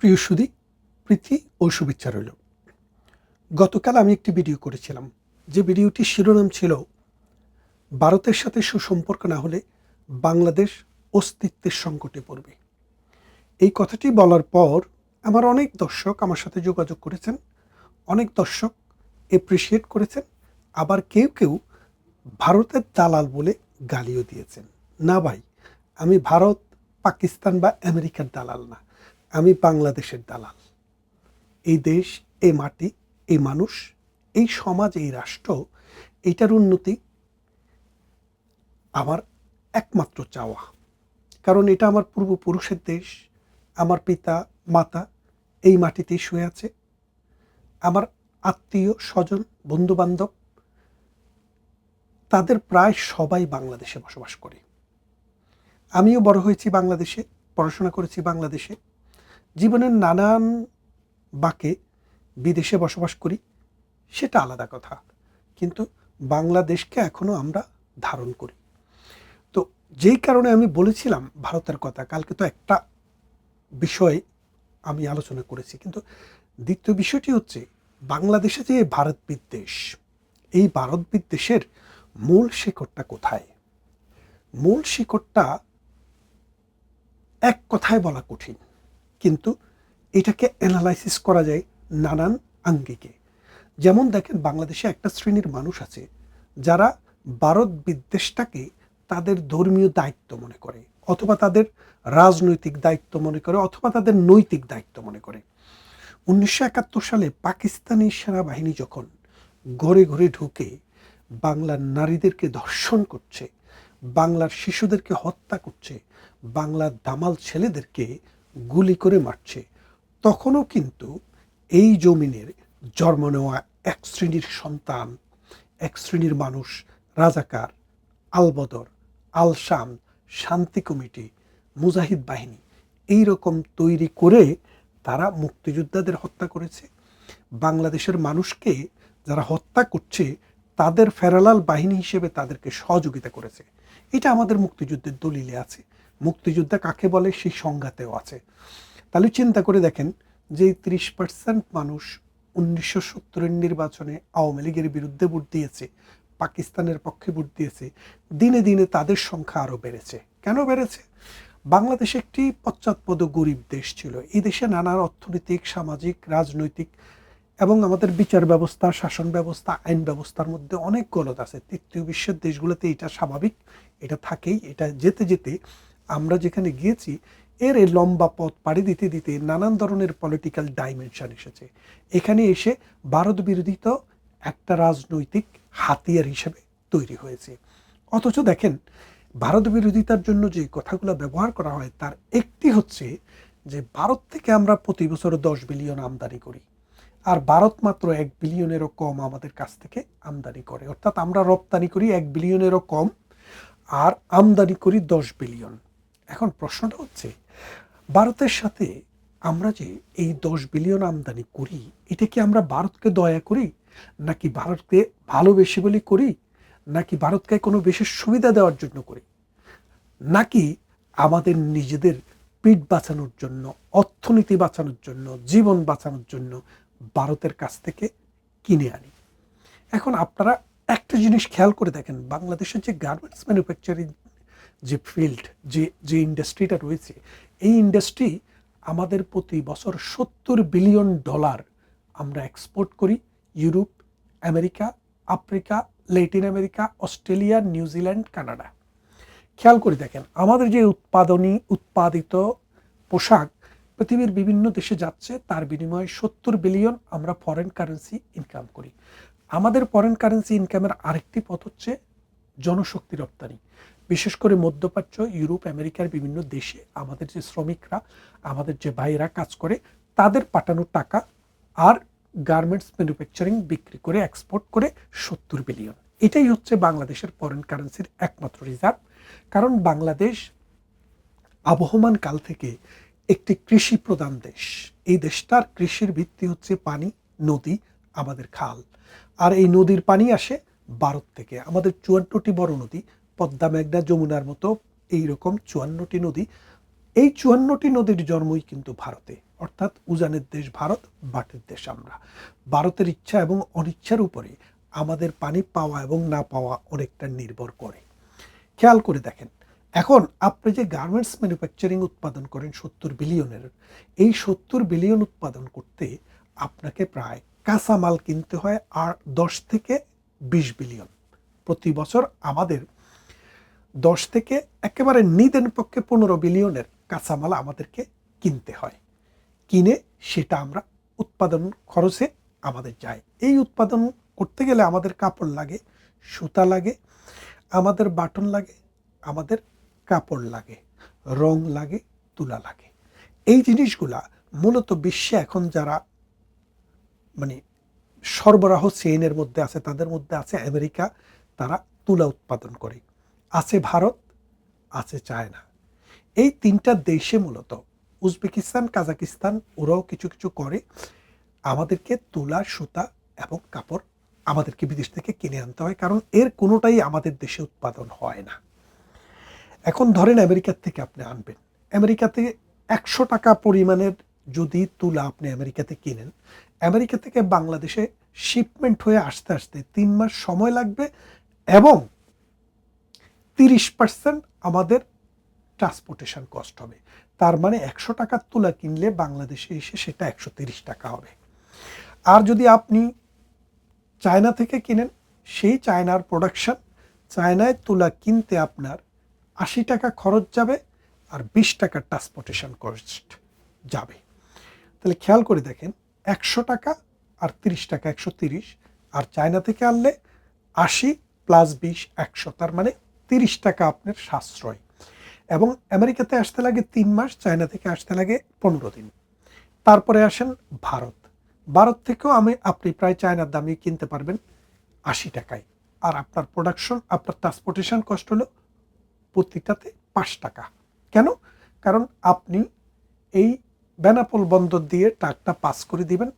প্রিয় সুধী, প্রীতি ও শুভেচ্ছা রইল। গতকাল আমি একটি ভিডিও করেছিলাম, যে ভিডিওটির শিরোনাম ছিল ভারতের সাথে সুসম্পর্ক না হলে বাংলাদেশ অস্তিত্বের সংকটে পড়বে। এই কথাটি বলার পর আমার অনেক দর্শক আমার সাথে যোগাযোগ করেছেন, অনেক দর্শক এপ্রিসিয়েট করেছেন, আবার কেউ কেউ ভারতের দালাল বলে গালিও দিয়েছেন। না ভাই, আমি ভারত, পাকিস্তান বা আমেরিকার দালাল না, আমি বাংলাদেশের দালাল। এই দেশ, এই মাটি, এই মানুষ, এই সমাজ, এই রাষ্ট্র, এইটার উন্নতি আমার একমাত্র চাওয়া। কারণ এটা আমার পূর্বপুরুষের দেশ, আমার পিতা মাতা এই মাটিতেই শুয়ে আছে, আমার আত্মীয় স্বজন বন্ধুবান্ধব তাদের প্রায় সবাই বাংলাদেশে বসবাস করে। আমিও বড় হয়েছি বাংলাদেশে, পড়াশোনা করেছি বাংলাদেশে, জীবনের নানান বাঁকে বিদেশে বসবাস করি, সেটা আলাদা কথা, কিন্তু বাংলাদেশকে এখনো আমরা ধারণ করি। তো যেই কারণে আমি বলেছিলাম ভারতের কথা, কালকে তো একটা বিষয় আমি আলোচনা করেছি, কিন্তু দ্বিতীয় বিষয়টি হচ্ছে বাংলাদেশে যে ভারত বিদ্বেষ, এই ভারত বিদ্বেষের মূল শিকড়টা কোথায়? মূল শিকড়টা এক কথায় বলা কঠিন, কিন্তু এটাকে অ্যানালাইসিস করা যায় নানান আঙ্গিকে। যেমন দেখেন, বাংলাদেশে একটা শ্রেণীর মানুষ আছে যারা ভারত বিদ্বেষটাকে তাদের ধর্মীয় দায়িত্ব মনে করে, অথবা তাদের রাজনৈতিক দায়িত্ব মনে করে, অথবা তাদের নৈতিক দায়িত্ব মনে করে। 1971 সালে পাকিস্তানি সেনাবাহিনী যখন ঘরে ঘরে ঢুকে বাংলার নারীদেরকে ধর্ষণ করছে, বাংলার শিশুদেরকে হত্যা করছে, বাংলার দামাল ছেলেদেরকে গুলি করে মারছে, তখনও কিন্তু এই জমিনের জন্ম নেওয়া এক শ্রেণীর সন্তান, এক শ্রেণীর মানুষ, রাজাকার, আলবদর, আল শাম, শান্তি কমিটি, মুজাহিদ বাহিনী এই রকম তৈরি করে তারা মুক্তিযোদ্ধাদের হত্যা করেছে। বাংলাদেশের মানুষকে যারা হত্যা করছে তাদের ফেরালাল বাহিনী হিসেবে তাদেরকে সহযোগিতা করেছে। এটা আমাদের মুক্তিযুদ্ধের দলিলে আছে, মুক্তিযোদ্ধা কাকে বলে সেই সংজ্ঞাতেও আছে। তাহলে চিন্তা করে দেখেন, যে 30% মানুষ 1970-এর নির্বাচনে আওয়ামী লীগের বিরুদ্ধে ভোট দিয়েছে, পাকিস্তানের পক্ষে ভোট দিয়েছে, দিনে দিনে তাদের সংখ্যা আরও বেড়েছে। কেন বেড়েছে? বাংলাদেশ একটি পশ্চাৎপদ গরিব দেশ ছিল। এই দেশে নানা অর্থনৈতিক, সামাজিক, রাজনৈতিক এবং আমাদের বিচার ব্যবস্থা, শাসন ব্যবস্থা, আইন ব্যবস্থার মধ্যে অনেক গলদ আছে। তৃতীয় বিশ্বের দেশগুলোতে এটা স্বাভাবিক, এটা থাকেই। এটা যেতে যেতে আমরা যেখানে গিয়েছি, এর এই লম্বা পথ পাড়ি দিতে দিতে নানান ধরনের পলিটিক্যাল ডাইমেনশন এসেছে। এখানে এসে ভারত বিরোধী তো একটা রাজনৈতিক হাতিয়ার হিসেবে তৈরি হয়েছে। অথচ দেখেন, ভারত বিরোধিতার জন্য যে কথাগুলো ব্যবহার করা হয় তার একটি হচ্ছে যে ভারত থেকে আমরা প্রতি বছর 10 বিলিয়ন আমদানি করি, আর ভারত মাত্র 1 বিলিয়নেরও কম আমাদের কাছ থেকে আমদানি করে। অর্থাৎ আমরা রপ্তানি করি 1 বিলিয়নেরও কম আর আমদানি করি 10 বিলিয়ন। এখন প্রশ্নটা হচ্ছে, ভারতের সাথে আমরা যে এই 10 বিলিয়ন আমদানি করি, এটা কি আমরা ভারতকে দয়া করি, নাকি ভারতকে ভালোবেসে বলে করি, নাকি ভারতকে কোনো বিশেষ সুবিধা দেওয়ার জন্য করি, নাকি আমাদের নিজেদের পিঠ বাঁচানোর জন্য, অর্থনীতি বাঁচানোর জন্য, জীবন বাঁচানোর জন্য ভারতের কাছ থেকে কিনে আনি? এখন আপনারা একটা জিনিস খেয়াল করে দেখেন, বাংলাদেশের যে গার্মেন্টস ম্যানুফ্যাকচারিং যে ফিল্ড, যে ইন্ডাস্ট্রিটা রয়েছে, এই ইন্ডাস্ট্রি আমাদের প্রতি বছর $70 বিলিয়ন আমরা এক্সপোর্ট করি Europe, America, Africa, Latin America, Australia, New Zealand, Canada. খেয়াল করে দেখেন, আমাদের যে উৎপাদিত পোশাক পৃথিবীর বিভিন্ন দেশে যাচ্ছে, তার বিনিময়ে 70 বিলিয়ন আমরা ফরেন কারেন্সি ইনকাম করি। আমাদের ফরেন কারেন্সি ইনকামের আরেকটি পথ হচ্ছে জনশক্তি রপ্তানি। বিশেষ করে মধ্যপ্রাচ্য, ইউরোপ, আমেরিকার বিভিন্ন দেশে আমাদের যে শ্রমিকরা, আমাদের যে ভাইয়েরা কাজ করে, তাদের পাঠানো টাকা আর গার্মেন্টস ম্যানুফ্যাকচারিং বিক্রি করে এক্সপোর্ট করে 70 বিলিয়ন। এটাই হচ্ছে বাংলাদেশের ফরেন কারেন্সির একমাত্র রিজার্ভ। কারণ বাংলাদেশ আবহমান কাল থেকে একটি কৃষি প্রধান দেশ। এই দেশটার কৃষির ভিত্তি হচ্ছে পানি, নদী, আমাদের খাল। আর এই নদীর পানি আসে ভারত থেকে। আমাদের 54টি বড় নদী, পদ্মা, মেঘনা, যমুনার মতো এইরকম 54টি নদী এই 54টি নদীর জন্মই কিন্তু ভারতে, অর্থাৎ উজানের দেশ ভারত, বাটের দেশ আমরা। ভারতের ইচ্ছা এবং অনিচ্ছার উপরে আমাদের পানি পাওয়া এবং না পাওয়া অনেকটা নির্ভর করে। খেয়াল করে দেখেন, এখন আপনি যে গার্মেন্টস ম্যানুফ্যাকচারিং উৎপাদন করেন 70 বিলিয়নের, এই 70 বিলিয়ন উৎপাদন করতে আপনাকে প্রায় কাঁচামাল কিনতে হয় আর 10 থেকে 20 বিলিয়ন প্রতি বছর। আমাদের 10 থেকে একেবারে নিদেন পক্ষে 15 বিলিয়নের কাঁচামাল আমাদেরকে কিনতে হয়। কিনে সেটা আমরা উৎপাদন খরচে আমাদের যায়। এই উৎপাদন করতে গেলে আমাদের কাপড় লাগে, সুতা লাগে, আমাদের বাটন লাগে, আমাদের কাপড় লাগে, রং লাগে, তুলা লাগে। এই জিনিসগুলা মূলত বিশ্বে এখন যারা মানে সরবরাহ চেইনের মধ্যে আছে, তাদের মধ্যে আছে আমেরিকা, তারা তুলা উৎপাদন করে, আছে ভারত, আছে চায়না। এই 3টা দেশে মূলত, উজবেকিস্তান, কাজাকিস্তান, ওরাও কিছু কিছু করে, আমাদেরকে তুলা, সুতা এবং কাপড় আমাদেরকে বিদেশ থেকে কিনে আনতে হয়, কারণ এর কোনোটাই আমাদের দেশে উৎপাদন হয় না। এখন ধরেন আমেরিকার থেকে আপনি আনবেন, আমেরিকাতে 100 টাকা পরিমাণের যদি তুলা আপনি আমেরিকাতে কিনেন, আমেরিকা থেকে বাংলাদেশে শিপমেন্ট হয়ে আসতে আসতে 3 মাস সময় লাগবে এবং 30% আমাদের ট্রান্সপোর্টেশন কস্ট হবে। তার মানে 100 টাকার তুলা কিনলে বাংলাদেশে এসে সেটা 130 টাকা হবে। আর যদি আপনি চায়না থেকে কিনেন, সেই চায়নার প্রোডাকশন, চায়নায় তুলা কিনতে আপনার 80 টাকা খরচ যাবে আর 20 টাকা ট্রান্সপোর্টেশন কস্ট যাবে। তাহলে খেয়াল করে দেখেন, 100 টাকা আর 30 টাকা 130, আর চায়না থেকে আনলে 80 প্লাস 20 100, তার মানে 30 টাকা আপনার সাশ্রয়। এবং আমেরিকাতে আসতে লাগে 3 মাস, চায়না থেকে আসতে লাগে 15 দিন। তারপরে আসেন ভারত, ভারত থেকেও আপনি প্রায় চায়নার দামে কিনতে পারবেন 80 টাকায়, আর আপনার প্রোডাকশন, আপনার ট্রান্সপোর্টেশন কস্ট হলো প্রতিটাতে 5 টাকা। কেন? কারণ আপনি এই বেনাপোল বন্দর দিয়ে ট্রাকটা পাস করে দিবেন,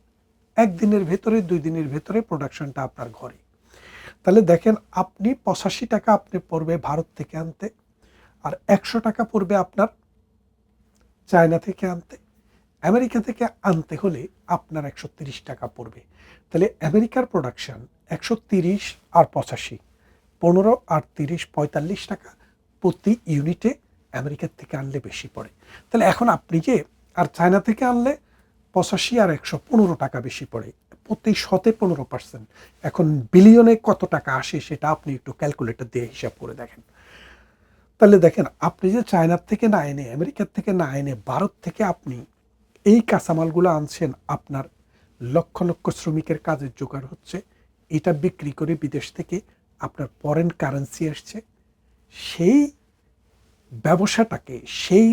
1 দিনের ভেতরে 2 দিনের ভেতরে প্রোডাকশনটা আপনার ঘরে। তাহলে দেখেন, আপনি 85 টাকা আপনি পড়বে ভারত থেকে আনতে, আর 100 টাকা পড়বে আপনার চায়না থেকে আনতে। আমেরিকা থেকে আনতে হলে আপনার 130 টাকা পড়বে। তাহলে আমেরিকার প্রোডাকশন 130 আর 85, 15 আর 30, 45 টাকা প্রতি ইউনিটে আমেরিকার থেকে আনলে বেশি পড়ে। তাহলে এখন আপনি যে, আর চায়না থেকে আনলে 85 আর 100, 15 টাকা বেশি পড়ে, প্রতি 15%। এখন বিলিয়নে কত টাকা আসে সেটা আপনি একটু ক্যালকুলেটর দিয়ে হিসাব করে দেখেন। তাহলে দেখেন, আপনি যে চায়নার থেকে না এনে, আমেরিকার থেকে না এনে, ভারত থেকে আপনি এই কাঁচামালগুলো আনছেন, আপনার লক্ষ লক্ষ শ্রমিকের কাজের জোগাড় হচ্ছে, এটা বিক্রি করে বিদেশ থেকে আপনার ফরেন কারেন্সি আসছে, সেই ব্যবসাটাকে, সেই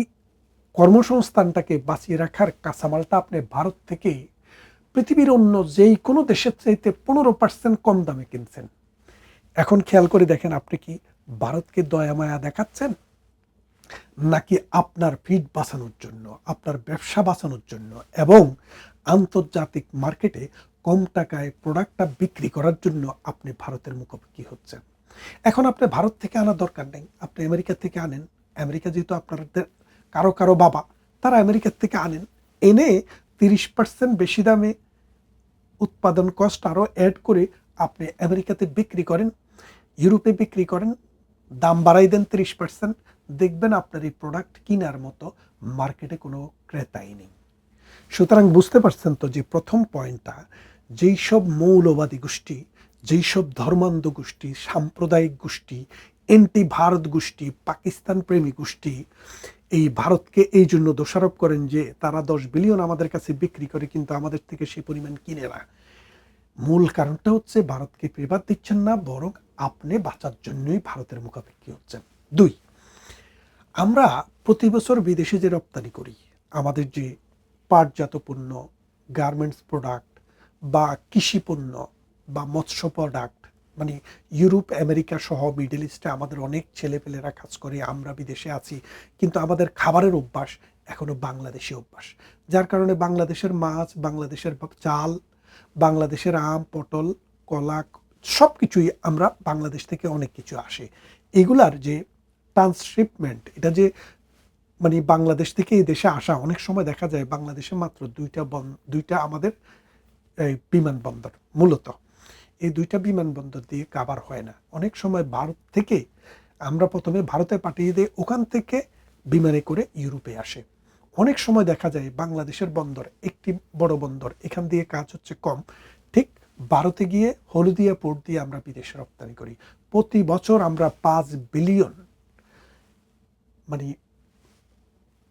কর্মসংস্থানটাকে বাঁচিয়ে রাখার কাঁচামালটা আপনি ভারত থেকে পৃথিবীর অন্য যেই কোনো দেশের চাইতে 15% কম দামে কিনছেন। এখন খেয়াল করে দেখেন, আপনি কি ভারতকে দয়া মায়া দেখাচ্ছেন, নাকি আপনার ফিড বাঁচানোর জন্য, আপনার ব্যবসা বাঁচানোর জন্য এবং আন্তর্জাতিক মার্কেটে কম টাকায় প্রোডাক্টটা বিক্রি করার জন্য আপনি ভারতের মুখোমুখি হচ্ছেন? এখন আপনি ভারত থেকে আনার দরকার নেই, আপনি আমেরিকা থেকে আনেন। আমেরিকা যেহেতু আপনাদের কারো কারো বাবা, তারা আমেরিকার থেকে আনেন, এনে 30% বেশি দামে উৎপাদন কস্ট আরও অ্যাড করে আপনি আমেরিকাতে বিক্রি করেন, ইউরোপে বিক্রি করেন, দাম বাড়াই দেন 30%, দেখবেন আপনার এই প্রোডাক্ট কেনার মতো মার্কেটে কোনো ক্রেতাই নেই। সুতরাং বুঝতে পারছেন তো যে প্রথম পয়েন্টটা, যেই সব মৌলবাদী গোষ্ঠী, যেই সব ধর্মান্ধ গোষ্ঠী, সাম্প্রদায়িক গোষ্ঠী, এন্টি ভারত গোষ্ঠী, পাকিস্তান প্রেমী গোষ্ঠী এই ভারতকে এই জন্য দোষারোপ করেন যে তারা 10 বিলিয়ন আমাদের কাছে বিক্রি করে কিন্তু আমাদের থেকে সে পরিমাণ কিনে না, মূল কারণটা হচ্ছে ভারতকে ফেভার দিচ্ছেন না, বরং আপনি বাঁচার জন্যই ভারতের মুখাপেক্ষী হচ্ছেন। 2, আমরা প্রতি বছর বিদেশে যে রপ্তানি করি, আমাদের যে পাটজাত পণ্য, গার্মেন্টস প্রোডাক্ট বা কৃষি পণ্য বা মৎস্য প্রোডাক্ট, মানে ইউরোপ, আমেরিকা সহ মিডল ইস্টে আমাদের অনেক ছেলেপেলেরা কাজ করে, আমরা বিদেশে আছি, কিন্তু আমাদের খাবারের অভ্যাস এখনো বাংলাদেশি অভ্যাস, যার কারণে বাংলাদেশের মাছ, বাংলাদেশের চাল, বাংলাদেশের আম, পটল, কলা, সব কিছুই আমরা বাংলাদেশ থেকে অনেক কিছু আসে, এগুলার যে ট্রান্সশিপমেন্ট, এটা যে মানে বাংলাদেশ থেকে এই দেশে আসা, অনেক সময় দেখা যায় বাংলাদেশে মাত্র দুইটা আমাদের এই বিমানবন্দর মূলত। এই দুইটা বিমানবন্দর দিয়ে কাভার হয় না। অনেক সময় ভারত থেকে আমরা প্রথমে ভারতে পাঠিয়ে দিই, ওখান থেকে বিমানে করে ইউরোপে আসে। অনেক সময় দেখা যায় বাংলাদেশের বন্দর একটি বড় বন্দর, এখান দিয়ে কাজ হচ্ছে কম, ঠিক ভারতে গিয়ে হলদিয়া পোর্ট দিয়ে আমরা বিদেশে রপ্তানি করি। প্রতি বছর আমরা 5 বিলিয়ন মানে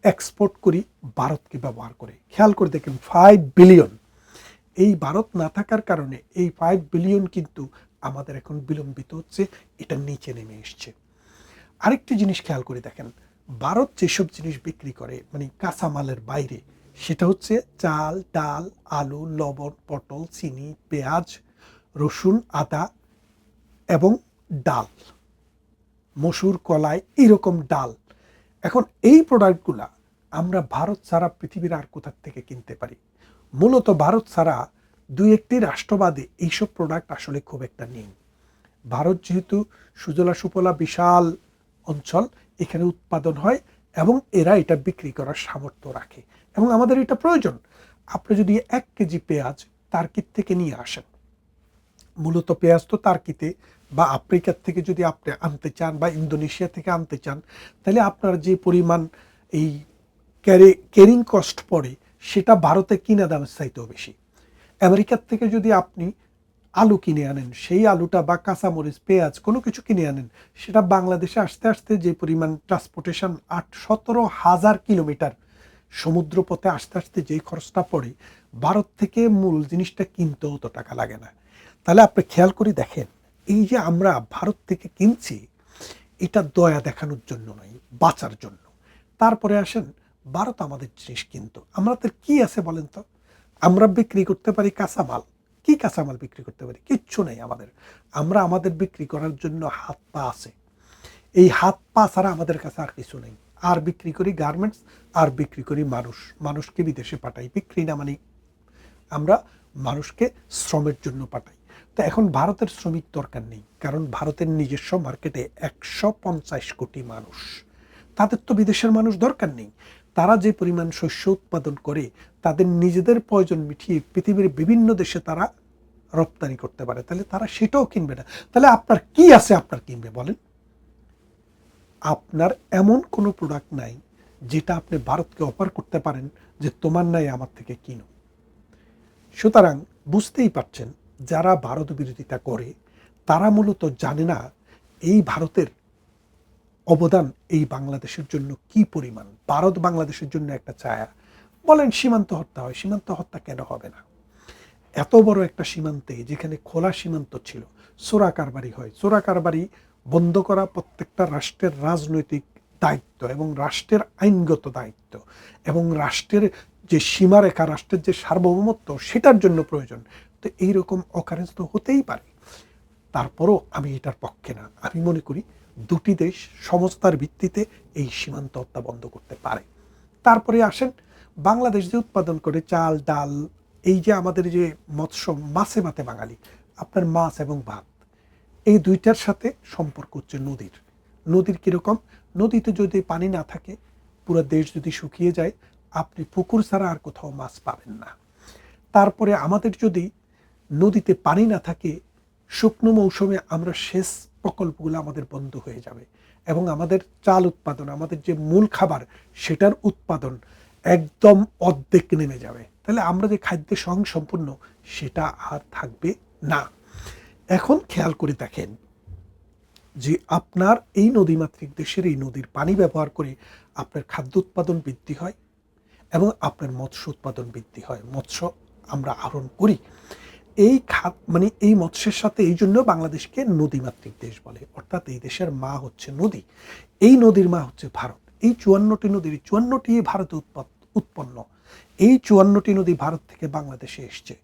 এক্সপোর্ট করি ভারতকে ব্যবহার করে। খেয়াল করে দেখেন, 5 বিলিয়ন। এই ভারত না থাকার কারণে এই 5 বিলিয়ন কিন্তু আমাদের এখন বিলম্বিত হচ্ছে, এটা নিচে নেমে এসছে। আরেকটি জিনিস খেয়াল করে দেখেন, ভারত যেসব জিনিস বিক্রি করে মানে কাঁচামালের বাইরে, সেটা হচ্ছে চাল, ডাল, আলু, লবণ, পটল, চিনি, পেঁয়াজ, রসুন, আদা এবং ডাল, মসুর, কলাই, এরকম ডাল। এখন এই প্রোডাক্টগুলা আমরা ভারত ছাড়া পৃথিবীর আর কোথার থেকে কিনতে পারি? মূলত ভারত ছাড়া দুই একটি রাষ্ট্রবাদে এইসব প্রোডাক্ট আসলে খুব একটা নেই। ভারত যেহেতু সুজলা সুফলা বিশাল অঞ্চল, এখানে উৎপাদন হয় এবং এরা এটা বিক্রি করার সামর্থ্য রাখে এবং আমাদের এটা প্রয়োজন। আপনি যদি 1 কেজি পেঁয়াজ তার্কির থেকে নিয়ে আসেন, মূলত পেঁয়াজ তো তার্কিতে বা আফ্রিকার থেকে যদি আপনি আনতে চান বা ইন্দোনেশিয়া থেকে আনতে চান, তাহলে আপনার যে পরিমাণ এই ক্যারিং কস্ট পড়ে, সেটা ভারতে কিনা দামের চাইতেও বেশি। আমেরিকার থেকে যদি আপনি আলু কিনে আনেন, সেই আলুটা বা কাঁচামরিচ, পেঁয়াজ কোনো কিছু কিনে আনেন, সেটা বাংলাদেশে আসতে আসতে যে পরিমাণ ট্রান্সপোর্টেশন 17,000 কিলোমিটার সমুদ্র পথে আসতে আসতে যেই খরচটা পড়ে, ভারত থেকে মূল জিনিসটা কিনতে অত টাকা লাগে না। তাহলে আপনি খেয়াল করে দেখেন, এই যে আমরা ভারত থেকে কিনছি, এটা দয়া দেখানোর জন্য নয়, বাঁচার জন্য। তারপরে আসেন, ভারত আমাদের জিনিস কিনতো, আমাদের কি আছে বলেন তো? আমরা বিক্রি করতে পারি কাঁচামাল। কি কাঁচামাল বিক্রি করতে পারি? কিচ্ছু নেই আমাদের। আমরা আমাদের বিক্রি করার জন্য হাত পা আছে, এই হাত পা ছাড়া আমাদের কাছে আর কিছু নেই। আর বিক্রি করি গার্মেন্টস, আর বিক্রি করি মানুষকে বিদেশে পাঠাই। বিক্রি না মানে আমরা মানুষকে শ্রমের জন্য পাঠাই। তো এখন ভারতের শ্রমিক দরকার নেই, কারণ ভারতের নিজস্ব মার্কেটে 150 কোটি মানুষ, তাদের তো বিদেশের মানুষ দরকার নেই। তারা যে পরিমাণ শস্য উৎপাদন করে, তাদের নিজেদের প্রয়োজন মিটিয়ে পৃথিবীর বিভিন্ন দেশে তারা রপ্তানি করতে পারে, তাহলে তারা সেটাও কিনবে না। তাহলে আপনার কি আছে আপনার কিনবে বলেন? আপনার এমন কোনো প্রোডাক্ট নাই যেটা আপনি ভারতকে অফার করতে পারেন যে তোমার নাই, আমার থেকে কিনো। সুতরাং বুঝতেই পারছেন, যারা ভারত বিরোধিতা করে তারা মূলত জানে না এই ভারতের অবদান এই বাংলাদেশের জন্য কি পরিমাণ। ভারত বাংলাদেশের জন্য একটা ছায়া। বলেন সীমান্ত হত্যা হয়, সীমান্ত হত্যা কেন হবে না? এত বড় একটা সীমান্তে, যেখানে খোলা সীমান্ত ছিল, চোরা কারবারি হয়। চোরা কারবারি বন্ধ করা প্রত্যেকটা রাষ্ট্রের রাজনৈতিক দায়িত্ব এবং রাষ্ট্রের আইনগত দায়িত্ব, এবং রাষ্ট্রের যে সীমারেখা, রাষ্ট্রের যে সার্বভৌমত্ব, সেটার জন্য প্রয়োজন। তো এইরকম অকারেন্স তো হতেই পারে। তারপরও আমি এটার পক্ষে না। আমি মনে করি দুটি দেশ সমঝোতার ভিত্তিতে এই সীমান্ত হত্যা বন্ধ করতে পারে। তারপরে আসেন, বাংলাদেশ যে উৎপাদন করে চাল, ডাল, এই যে আমাদের যে মৎস্য, মাছে ভাতে বাঙালি, আপনার মাছ এবং ভাত, এই দুইটার সাথে সম্পর্ক হচ্ছে নদীর। নদীর কীরকম? নদীতে যদি পানি না থাকে, পুরো দেশ যদি শুকিয়ে যায়, আপনি পুকুর ছাড়া আর কোথাও মাছ পাবেন না। তারপরে আমাদের যদি নদীতে পানি না থাকে, শুকনো মৌসুমে আমরা সেচ প্রকল্পগুলো আমাদের বন্ধ হয়ে যাবে এবং আমাদের চাল উৎপাদন, আমাদের যে মূল খাবার, সেটার উৎপাদন একদম অর্ধেক নেমে যাবে। তাহলে আমরা যে খাদ্যে স্বয়ংসম্পূর্ণ, সেটা আর থাকবে না। এখন খেয়াল করে দেখেন যে আপনার এই নদীমাতৃক দেশের এই নদীর পানি ব্যবহার করে আপনার খাদ্য উৎপাদন বৃদ্ধি হয় এবং আপনার মৎস্য উৎপাদন বৃদ্ধি হয়, মৎস্য আমরা আহরণ করি। এই মানে এই মৎস্যের সাথে, এই জন্য বাংলাদেশকে নদীমাতৃক দেশ বলে, অর্থাৎ এই দেশের মা হচ্ছে নদী, এই নদীর মা হচ্ছে ভারত। এই 54টি নদীর 54টি ভারতে উৎপন্ন। এই 54টি নদী ভারত থেকে বাংলাদেশে এসছে।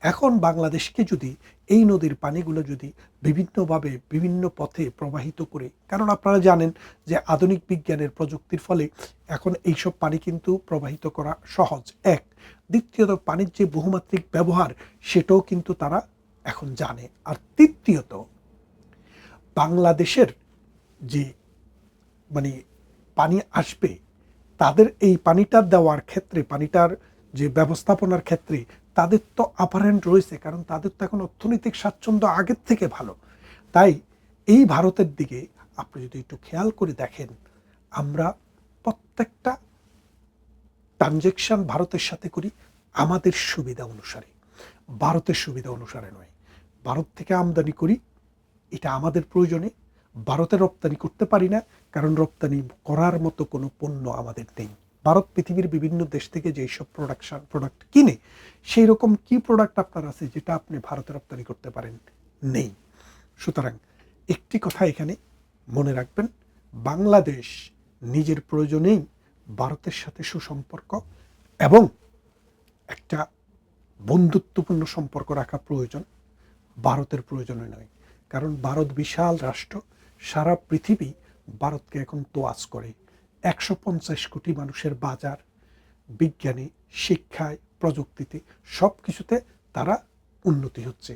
এখন বাংলাদেশকে যদি এই নদীর পানিগুলো যদি বিভিন্নভাবে বিভিন্ন পথে প্রবাহিত করে, কারণ আপনারা জানেন যে আধুনিক বিজ্ঞানের প্রযুক্তির ফলে এখন এইসব পানি কিন্তু প্রবাহিত করা সহজ, এক। দ্বিতীয়ত, পানির যে বহুমাত্রিক ব্যবহার, সেটাও কিন্তু তারা এখন জানে। আর তৃতীয়ত, বাংলাদেশের যে মানে পানি আসবে, তাদের এই পানিটা দেওয়ার ক্ষেত্রে, পানিটার যে ব্যবস্থাপনার ক্ষেত্রে তাদের তো আপার হ্যান্ড রয়েছে, কারণ তাদের তো এখন অর্থনৈতিক স্বাচ্ছন্দ্য আগের থেকে ভালো। তাই এই ভারতের দিকে আপনি যদি একটু খেয়াল করে দেখেন, আমরা প্রত্যেকটা ট্রানজেকশন ভারতের সাথে করি আমাদের সুবিধা অনুসারে, ভারতের সুবিধা অনুসারে নয়। ভারত থেকে আমদানি করি, এটা আমাদের প্রয়োজনে। ভারতে রপ্তানি করতে পারি না, কারণ রপ্তানি করার মতো কোনো পণ্য আমাদের নেই। ভারত পৃথিবীর বিভিন্ন দেশ থেকে যেসব প্রোডাক্ট কিনে, সেই রকম কি প্রোডাক্ট আপনার আছে যেটা আপনি ভারতে রপ্তানি করতে পারেন? নেই। সুতরাং একটি কথা এখানে মনে রাখবেন, বাংলাদেশ নিজের প্রয়োজনেই ভারতের সাথে সুসম্পর্ক এবং একটা বন্ধুত্বপূর্ণ সম্পর্ক রাখা প্রয়োজন, ভারতের প্রয়োজনে নয়। কারণ ভারত বিশাল রাষ্ট্র, সারা পৃথিবী ভারতকে এখন তোয়াজ করে। 150 কোটি মানুষের বাজার, বিজ্ঞানে, শিক্ষায়, প্রযুক্তিতে, সব কিছুতে তারা উন্নতি হচ্ছে।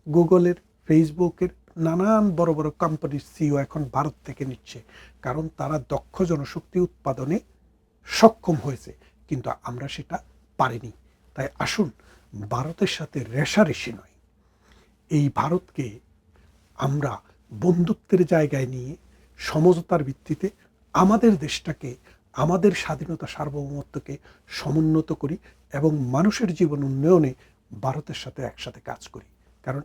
গুগলের, ফেসবুকের, নানান বড় বড় কোম্পানির সিইও এখন ভারত থেকে নিচ্ছে, কারণ তারা দক্ষ জনশক্তি উৎপাদনে সক্ষম হয়েছে, কিন্তু আমরা সেটা পারিনি। তাই আসুন, ভারতের সাথে রেষারেষি নয়, এই ভারতকে আমরা বন্ধুত্বের জায়গায় নিয়ে সমঝোতার ভিত্তিতে আমাদের দেশটাকে, আমাদের স্বাধীনতা সার্বভৌমত্বকে সমুন্নত করি এবং মানুষের জীবন উন্নয়নে ভারতের সাথে একসাথে কাজ করি। কারণ